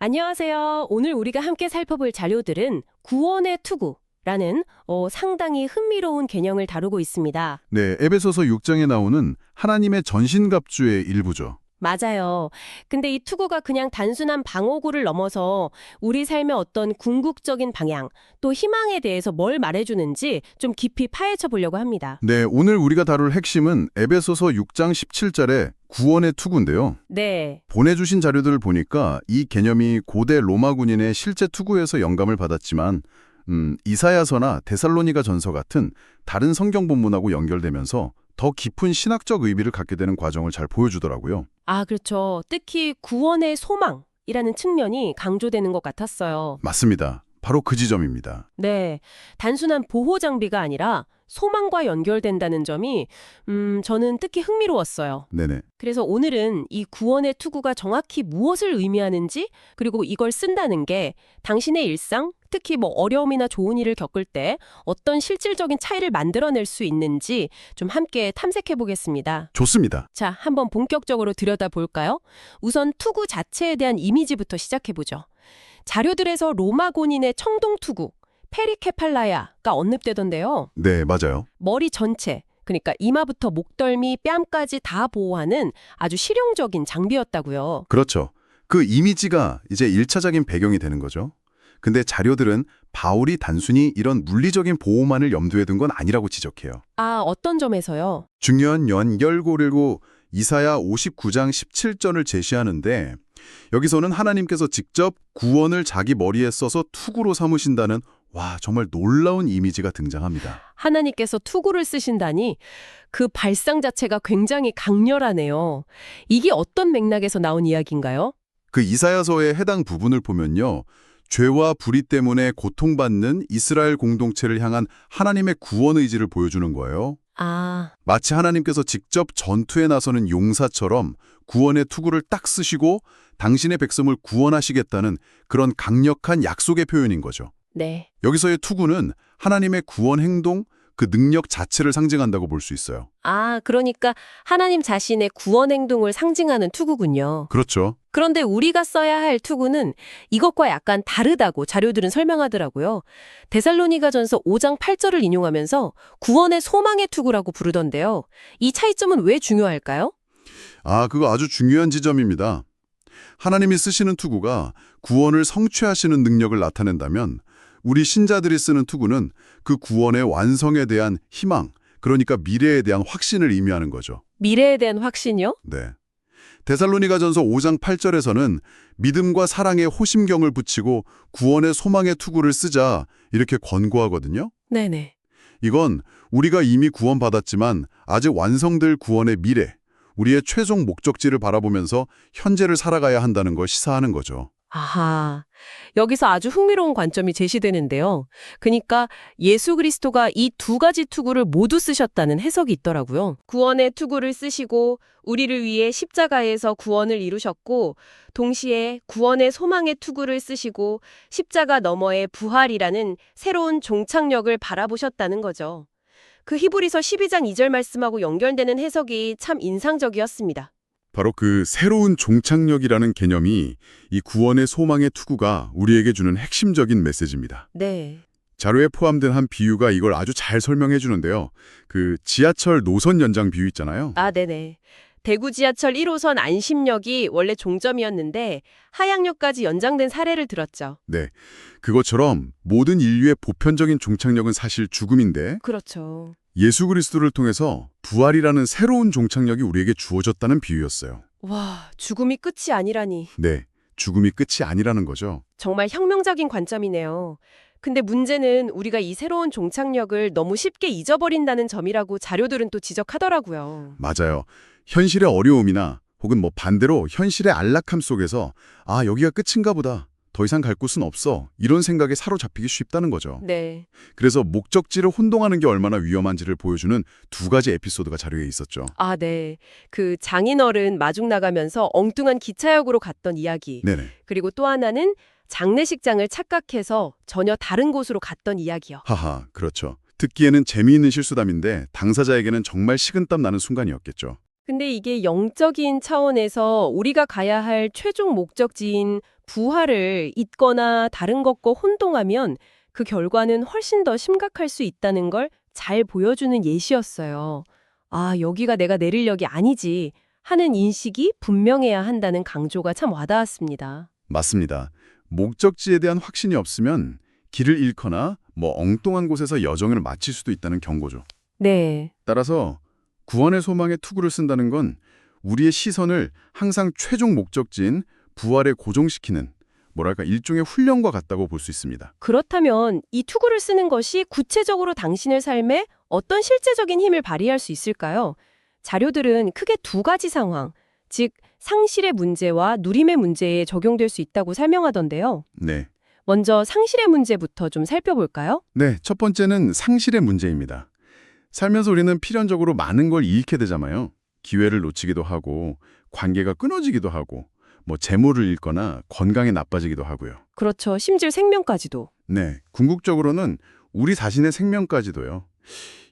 안녕하세요. 오늘 우리가 함께 살펴볼 자료들은 구원의 투구라는 상당히 흥미로운 개념을 다루고 있습니다. 네, 에베소서 6장에 나오는 하나님의 전신갑주의 일부죠. 맞아요. 근데 이 투구가 그냥 단순한 방어구를 넘어서 우리 삶의 어떤 궁극적인 방향, 또 희망에 대해서 뭘 말해주는지 좀 깊이 파헤쳐 보려고 합니다. 네, 오늘 우리가 다룰 핵심은 에베소서 6장 17절의 구원의 투구인데요. 네. 보내주신 자료들을 보니까 이 개념이 고대 로마 군인의 실제 투구에서 영감을 받았지만 이사야서나 데살로니가 전서 같은 다른 성경 본문하고 연결되면서 더 깊은 신학적 의미를 갖게 되는 과정을 잘 보여주더라고요. 아, 그렇죠. 특히 구원의 소망이라는 측면이 강조되는 것 같았어요. 맞습니다. 바로 그 지점입니다. 네, 단순한 보호 장비가 아니라 소망과 연결된다는 점이 저는 특히 흥미로웠어요. 네네. 그래서 오늘은 이 구원의 투구가 정확히 무엇을 의미하는지, 그리고 이걸 쓴다는 게 당신의 일상, 특히 어려움이나 좋은 일을 겪을 때 어떤 실질적인 차이를 만들어낼 수 있는지 좀 함께 탐색해 보겠습니다. 좋습니다. 자, 한번 본격적으로 들여다볼까요? 우선 투구 자체에 대한 이미지부터 시작해 보죠. 자료들에서 로마 군인의 청동 투구, 페리케팔라야가 언급되던데요. 네, 맞아요. 머리 전체, 그러니까 이마부터 목덜미, 뺨까지 다 보호하는 아주 실용적인 장비였다고요. 그렇죠. 그 이미지가 이제 1차적인 배경이 되는 거죠. 근데 자료들은 바울이 단순히 이런 물리적인 보호만을 염두에 둔 건 아니라고 지적해요. 아, 어떤 점에서요? 중요한 연결고리를 이사야 59장 17절을 제시하는데 여기서는 하나님께서 직접 구원을 자기 머리에 써서 투구로 삼으신다는 정말 놀라운 이미지가 등장합니다. 하나님께서 투구를 쓰신다니 그 발상 자체가 굉장히 강렬하네요. 이게 어떤 맥락에서 나온 이야기인가요? 그 이사야서의 해당 부분을 보면요. 죄와 불의 때문에 고통받는 이스라엘 공동체를 향한 하나님의 구원 의지를 보여주는 거예요. 아, 마치 하나님께서 직접 전투에 나서는 용사처럼 구원의 투구를 딱 쓰시고 당신의 백성을 구원하시겠다는 그런 강력한 약속의 표현인 거죠. 네. 여기서의 투구는 하나님의 구원 행동, 그 능력 자체를 상징한다고 볼 수 있어요. 아, 그러니까 하나님 자신의 구원 행동을 상징하는 투구군요. 그렇죠. 그런데 우리가 써야 할 투구는 이것과 약간 다르다고 자료들은 설명하더라고요. 데살로니가전서 5장 8절을 인용하면서 구원의 소망의 투구라고 부르던데요. 이 차이점은 왜 중요할까요? 그거 아주 중요한 지점입니다. 하나님이 쓰시는 투구가 구원을 성취하시는 능력을 나타낸다면 우리 신자들이 쓰는 투구는 그 구원의 완성에 대한 희망, 그러니까 미래에 대한 확신을 의미하는 거죠. 미래에 대한 확신이요? 네. 데살로니가전서 5장 8절에서는 믿음과 사랑에 호심경을 붙이고 구원의 소망의 투구를 쓰자 이렇게 권고하거든요. 네네. 이건 우리가 이미 구원받았지만 아직 완성될 구원의 미래, 우리의 최종 목적지를 바라보면서 현재를 살아가야 한다는 걸 시사하는 거죠. 아하, 여기서 아주 흥미로운 관점이 제시되는데요. 그러니까 예수 그리스도가 이 두 가지 투구를 모두 쓰셨다는 해석이 있더라고요. 구원의 투구를 쓰시고 우리를 위해 십자가에서 구원을 이루셨고 동시에 구원의 소망의 투구를 쓰시고 십자가 너머의 부활이라는 새로운 종착역을 바라보셨다는 거죠. 그 히브리서 12장 2절 말씀하고 연결되는 해석이 참 인상적이었습니다. 바로 그 새로운 종착역이라는 개념이 이 구원의 소망의 투구가 우리에게 주는 핵심적인 메시지입니다. 네. 자료에 포함된 한 비유가 이걸 아주 잘 설명해 주는데요. 그 지하철 노선 연장 비유 있잖아요. 아, 네네. 대구 지하철 1호선 안심역이 원래 종점이었는데 하양역까지 연장된 사례를 들었죠. 네, 그것처럼 모든 인류의 보편적인 종착역은 사실 죽음인데 그렇죠. 예수 그리스도를 통해서 부활이라는 새로운 종착역이 우리에게 주어졌다는 비유였어요. 와, 죽음이 끝이 아니라니. 네, 죽음이 끝이 아니라는 거죠. 정말 혁명적인 관점이네요. 근데 문제는 우리가 이 새로운 종착역을 너무 쉽게 잊어버린다는 점이라고 자료들은 또 지적하더라고요. 맞아요. 현실의 어려움이나 혹은 반대로 현실의 안락함 속에서 여기가 끝인가 보다. 더 이상 갈 곳은 없어. 이런 생각에 사로잡히기 쉽다는 거죠. 네. 그래서 목적지를 혼동하는 게 얼마나 위험한지를 보여주는 두 가지 에피소드가 자료에 있었죠. 아, 네. 그 장인어른 마중 나가면서 엉뚱한 기차역으로 갔던 이야기. 네네. 그리고 또 하나는 장례식장을 착각해서 전혀 다른 곳으로 갔던 이야기요. 하하, 그렇죠. 듣기에는 재미있는 실수담인데 당사자에게는 정말 식은땀 나는 순간이었겠죠. 근데 이게 영적인 차원에서 우리가 가야 할 최종 목적지인 부활을 잊거나 다른 것과 혼동하면 그 결과는 훨씬 더 심각할 수 있다는 걸 잘 보여주는 예시였어요. 아, 여기가 내가 내릴 역이 아니지 하는 인식이 분명해야 한다는 강조가 참 와닿았습니다. 맞습니다. 목적지에 대한 확신이 없으면 길을 잃거나 엉뚱한 곳에서 여정을 마칠 수도 있다는 경고죠. 네, 따라서 구원의 소망에 투구를 쓴다는 건 우리의 시선을 항상 최종 목적지인 부활에 고정시키는 일종의 훈련과 같다고 볼 수 있습니다. 그렇다면 이 투구를 쓰는 것이 구체적으로 당신의 삶에 어떤 실제적인 힘을 발휘할 수 있을까요? 자료들은 크게 두 가지 상황, 즉 상실의 문제와 누림의 문제에 적용될 수 있다고 설명하던데요. 네. 먼저 상실의 문제부터 좀 살펴볼까요? 네, 첫 번째는 상실의 문제입니다. 살면서 우리는 필연적으로 많은 걸 잃게 되잖아요. 기회를 놓치기도 하고, 관계가 끊어지기도 하고, 재물을 잃거나 건강이 나빠지기도 하고요. 그렇죠. 심지어 생명까지도. 네, 궁극적으로는 우리 자신의 생명까지도요.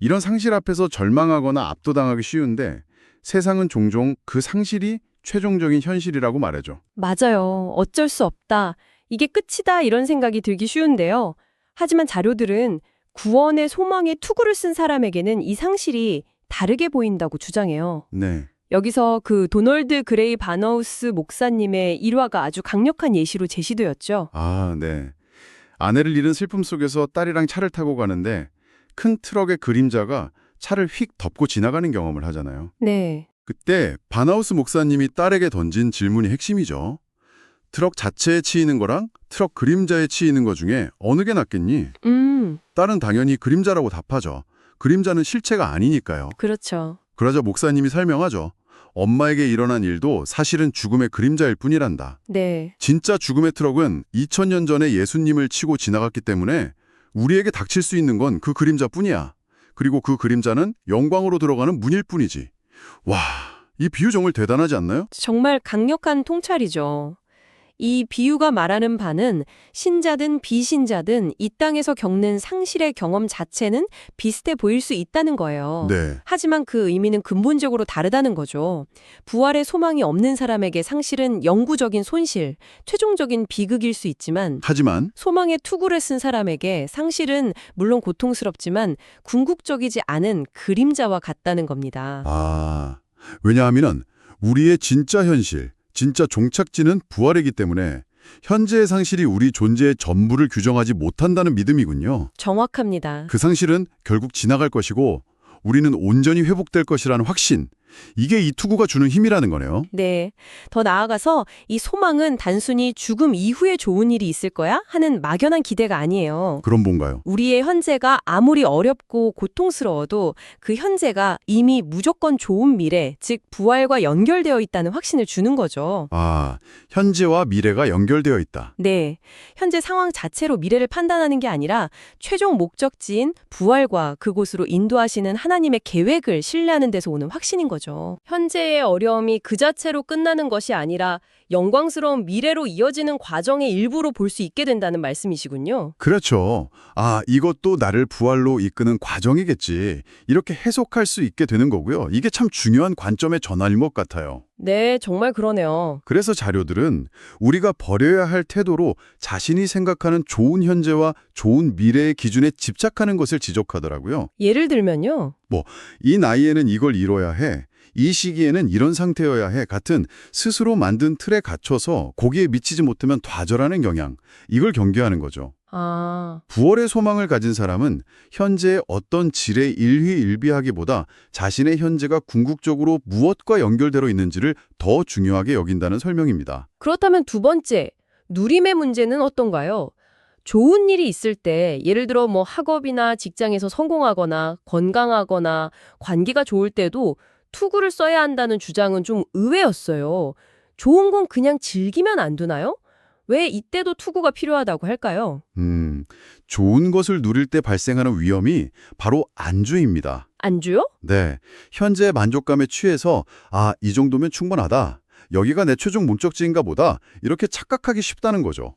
이런 상실 앞에서 절망하거나 압도당하기 쉬운데 세상은 종종 그 상실이 최종적인 현실이라고 말하죠. 맞아요. 어쩔 수 없다. 이게 끝이다 이런 생각이 들기 쉬운데요. 하지만 자료들은 구원의 소망에 투구를 쓴 사람에게는 이 상실이 다르게 보인다고 주장해요. 네, 여기서 그 도널드 그레이 바너우스 목사님의 일화가 아주 강력한 예시로 제시되었죠. 네. 아내를 잃은 슬픔 속에서 딸이랑 차를 타고 가는데 큰 트럭의 그림자가 차를 휙 덮고 지나가는 경험을 하잖아요. 네. 그때 바나우스 목사님이 딸에게 던진 질문이 핵심이죠. 트럭 자체에 치이는 거랑 트럭 그림자에 치이는 거 중에 어느 게 낫겠니? 딸은 당연히 그림자라고 답하죠. 그림자는 실체가 아니니까요. 그렇죠. 그러자 목사님이 설명하죠. 엄마에게 일어난 일도 사실은 죽음의 그림자일 뿐이란다. 네. 진짜 죽음의 트럭은 2000년 전에 예수님을 치고 지나갔기 때문에 우리에게 닥칠 수 있는 건 그 그림자뿐이야. 그리고 그 그림자는 영광으로 들어가는 문일 뿐이지. 와, 이 비유 정말 대단하지 않나요? 정말 강력한 통찰이죠. 이 비유가 말하는 바는 신자든 비신자든 이 땅에서 겪는 상실의 경험 자체는 비슷해 보일 수 있다는 거예요. 네. 하지만 그 의미는 근본적으로 다르다는 거죠. 부활의 소망이 없는 사람에게 상실은 영구적인 손실, 최종적인 비극일 수 있지만 하지만 소망의 투구를 쓴 사람에게 상실은 물론 고통스럽지만 궁극적이지 않은 그림자와 같다는 겁니다. 왜냐하면 우리의 진짜 현실, 진짜 종착지는 부활이기 때문에 현재의 상실이 우리 존재의 전부를 규정하지 못한다는 믿음이군요. 정확합니다. 그 상실은 결국 지나갈 것이고 우리는 온전히 회복될 것이라는 확신, 이게 이 투구가 주는 힘이라는 거네요. 네. 더 나아가서 이 소망은 단순히 죽음 이후에 좋은 일이 있을 거야 하는 막연한 기대가 아니에요. 그럼 뭔가요? 우리의 현재가 아무리 어렵고 고통스러워도 그 현재가 이미 무조건 좋은 미래, 즉 부활과 연결되어 있다는 확신을 주는 거죠. 현재와 미래가 연결되어 있다. 네. 현재 상황 자체로 미래를 판단하는 게 아니라 최종 목적지인 부활과 그곳으로 인도하시는 하나님의 계획을 신뢰하는 데서 오는 확신인 거죠. 현재의 어려움이 그 자체로 끝나는 것이 아니라 영광스러운 미래로 이어지는 과정의 일부로 볼 수 있게 된다는 말씀이시군요. 그렇죠. 이것도 나를 부활로 이끄는 과정이겠지. 이렇게 해석할 수 있게 되는 거고요. 이게 참 중요한 관점의 전환인 것 같아요. 네, 정말 그러네요. 그래서 자료들은 우리가 버려야 할 태도로 자신이 생각하는 좋은 현재와 좋은 미래의 기준에 집착하는 것을 지적하더라고요. 예를 들면요. 이 나이에는 이걸 이뤄야 해. 이 시기에는 이런 상태여야 해 같은 스스로 만든 틀에 갇혀서 거기에 미치지 못하면 좌절하는 경향, 이걸 경계하는 거죠. 부활의 소망을 가진 사람은 현재의 어떤 질에 일희일비하기보다 자신의 현재가 궁극적으로 무엇과 연결되어 있는지를 더 중요하게 여긴다는 설명입니다. 그렇다면 두 번째, 누림의 문제는 어떤가요? 좋은 일이 있을 때, 예를 들어 학업이나 직장에서 성공하거나 건강하거나 관계가 좋을 때도 투구를 써야 한다는 주장은 좀 의외였어요. 좋은 건 그냥 즐기면 안 되나요? 왜 이때도 투구가 필요하다고 할까요? 좋은 것을 누릴 때 발생하는 위험이 바로 안주입니다. 안주요? 네, 현재의 만족감에 취해서 이 정도면 충분하다. 여기가 내 최종 목적지인가 보다. 이렇게 착각하기 쉽다는 거죠.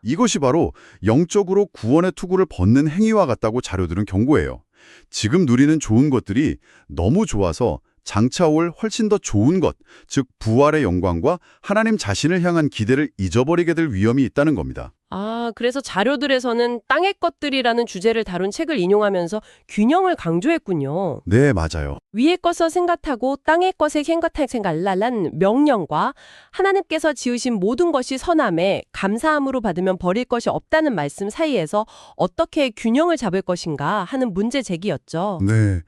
이것이 바로 영적으로 구원의 투구를 벗는 행위와 같다고 자료들은 경고해요. 지금 누리는 좋은 것들이 너무 좋아서 장차 올 훨씬 더 좋은 것, 즉 부활의 영광과 하나님 자신을 향한 기대를 잊어버리게 될 위험이 있다는 겁니다. 아, 그래서 자료들에서는 땅의 것들이라는 주제를 다룬 책을 인용하면서 균형을 강조했군요. 네, 맞아요. 위의 것을 생각하고 땅의 것에 생각할란 명령과 하나님께서 지으신 모든 것이 선함에 감사함으로 받으면 버릴 것이 없다는 말씀 사이에서 어떻게 균형을 잡을 것인가 하는 문제 제기였죠. 네,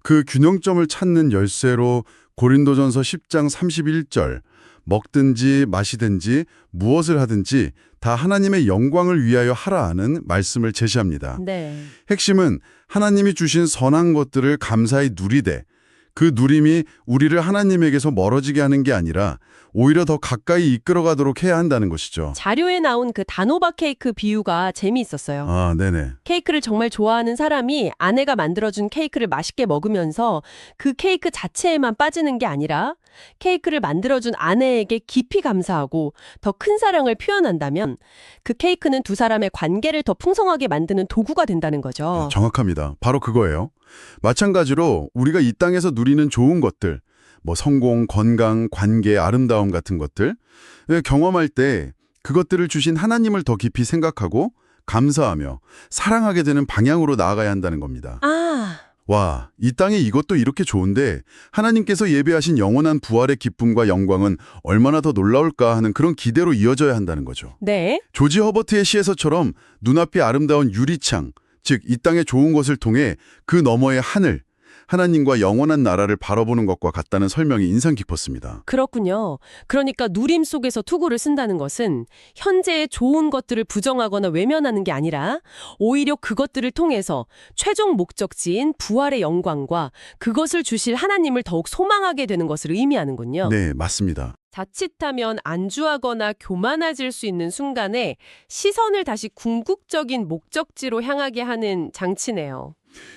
그 균형점을 찾는 열쇠로 고린도전서 10장 31절 먹든지 마시든지 무엇을 하든지 다 하나님의 영광을 위하여 하라는 말씀을 제시합니다. 네. 핵심은 하나님이 주신 선한 것들을 감사히 누리되 그 누림이 우리를 하나님에게서 멀어지게 하는 게 아니라 오히려 더 가까이 이끌어가도록 해야 한다는 것이죠. 자료에 나온 그 단호박 케이크 비유가 재미있었어요. 아, 네네. 케이크를 정말 좋아하는 사람이 아내가 만들어준 케이크를 맛있게 먹으면서 그 케이크 자체에만 빠지는 게 아니라 케이크를 만들어준 아내에게 깊이 감사하고 더 큰 사랑을 표현한다면 그 케이크는 두 사람의 관계를 더 풍성하게 만드는 도구가 된다는 거죠. 정확합니다. 바로 그거예요. 마찬가지로 우리가 이 땅에서 누리는 좋은 것들, 성공, 건강, 관계, 아름다움 같은 것들 경험할 때 그것들을 주신 하나님을 더 깊이 생각하고 감사하며 사랑하게 되는 방향으로 나아가야 한다는 겁니다. 아, 와, 이 땅에 이것도 이렇게 좋은데 하나님께서 예배하신 영원한 부활의 기쁨과 영광은 얼마나 더 놀라울까 하는 그런 기대로 이어져야 한다는 거죠. 네. 조지 허버트의 시에서처럼 눈앞이 아름다운 유리창, 즉 이 땅의 좋은 것을 통해 그 너머의 하늘, 하나님과 영원한 나라를 바라보는 것과 같다는 설명이 인상 깊었습니다. 그렇군요. 그러니까 누림 속에서 투구를 쓴다는 것은 현재의 좋은 것들을 부정하거나 외면하는 게 아니라 오히려 그것들을 통해서 최종 목적지인 부활의 영광과 그것을 주실 하나님을 더욱 소망하게 되는 것을 의미하는군요. 네, 맞습니다. 자칫하면 안주하거나 교만해질 수 있는 순간에 시선을 다시 궁극적인 목적지로 향하게 하는 장치네요.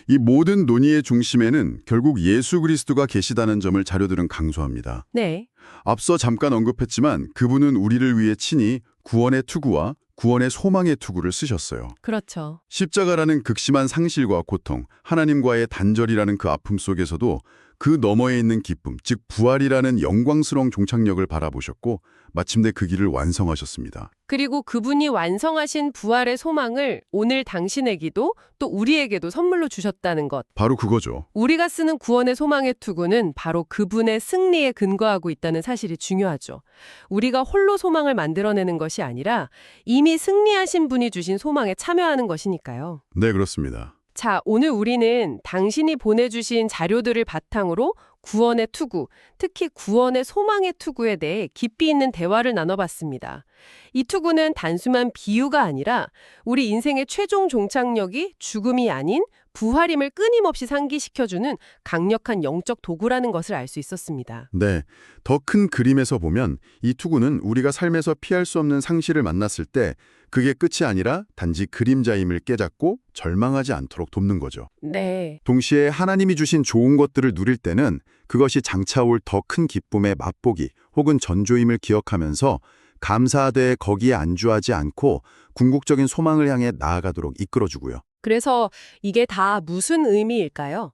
이 모든 논의의 중심에는 결국 예수 그리스도가 계시다는 점을 자료들은 강조합니다. 네. 앞서 잠깐 언급했지만 그분은 우리를 위해 친히 구원의 투구와 구원의 소망의 투구를 쓰셨어요. 그렇죠. 십자가라는 극심한 상실과 고통, 하나님과의 단절이라는 그 아픔 속에서도 그 너머에 있는 기쁨, 즉 부활이라는 영광스러운 종착역을 바라보셨고 마침내 그 길을 완성하셨습니다. 그리고 그분이 완성하신 부활의 소망을 오늘 당신에게도 또 우리에게도 선물로 주셨다는 것. 바로 그거죠. 우리가 쓰는 구원의 소망의 투구는 바로 그분의 승리에 근거하고 있다는 사실이 중요하죠. 우리가 홀로 소망을 만들어내는 것이 아니라 이미 승리하신 분이 주신 소망에 참여하는 것이니까요. 네, 그렇습니다. 자, 오늘 우리는 당신이 보내주신 자료들을 바탕으로 구원의 투구, 특히 구원의 소망의 투구에 대해 깊이 있는 대화를 나눠봤습니다. 이 투구는 단순한 비유가 아니라 우리 인생의 최종 종착역이 죽음이 아닌 부활임을 끊임없이 상기시켜주는 강력한 영적 도구라는 것을 알 수 있었습니다. 네, 더 큰 그림에서 보면 이 투구는 우리가 삶에서 피할 수 없는 상실을 만났을 때 그게 끝이 아니라 단지 그림자임을 깨닫고 절망하지 않도록 돕는 거죠. 네. 동시에 하나님이 주신 좋은 것들을 누릴 때는 그것이 장차 올 더 큰 기쁨의 맛보기 혹은 전조임을 기억하면서 감사하되 거기에 안주하지 않고 궁극적인 소망을 향해 나아가도록 이끌어주고요. 그래서 이게 다 무슨 의미일까요?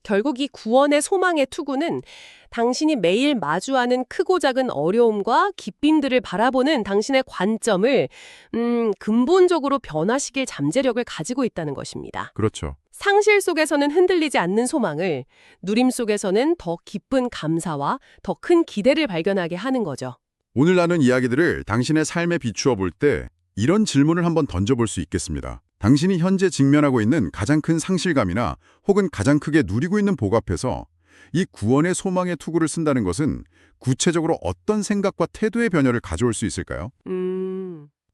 결국 이 구원의 소망의 투구는 당신이 매일 마주하는 크고 작은 어려움과 기쁨들을 바라보는 당신의 관점을 근본적으로 변화시킬 잠재력을 가지고 있다는 것입니다. 그렇죠. 상실 속에서는 흔들리지 않는 소망을, 누림 속에서는 더 깊은 감사와 더 큰 기대를 발견하게 하는 거죠. 오늘 나눈 이야기들을 당신의 삶에 비추어 볼 때 이런 질문을 한번 던져볼 수 있겠습니다. 당신이 현재 직면하고 있는 가장 큰 상실감이나 혹은 가장 크게 누리고 있는 복 앞에서 이 구원의 소망의 투구를 쓴다는 것은 구체적으로 어떤 생각과 태도의 변화를 가져올 수 있을까요?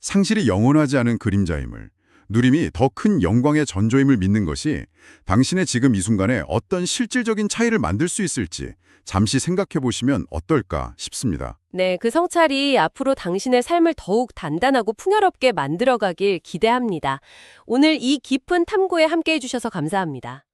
상실이 영원하지 않은 그림자임을, 누림이 더 큰 영광의 전조임을 믿는 것이 당신의 지금 이 순간에 어떤 실질적인 차이를 만들 수 있을지 잠시 생각해 보시면 어떨까 싶습니다. 네, 그 성찰이 앞으로 당신의 삶을 더욱 단단하고 풍요롭게 만들어가길 기대합니다. 오늘 이 깊은 탐구에 함께해 주셔서 감사합니다.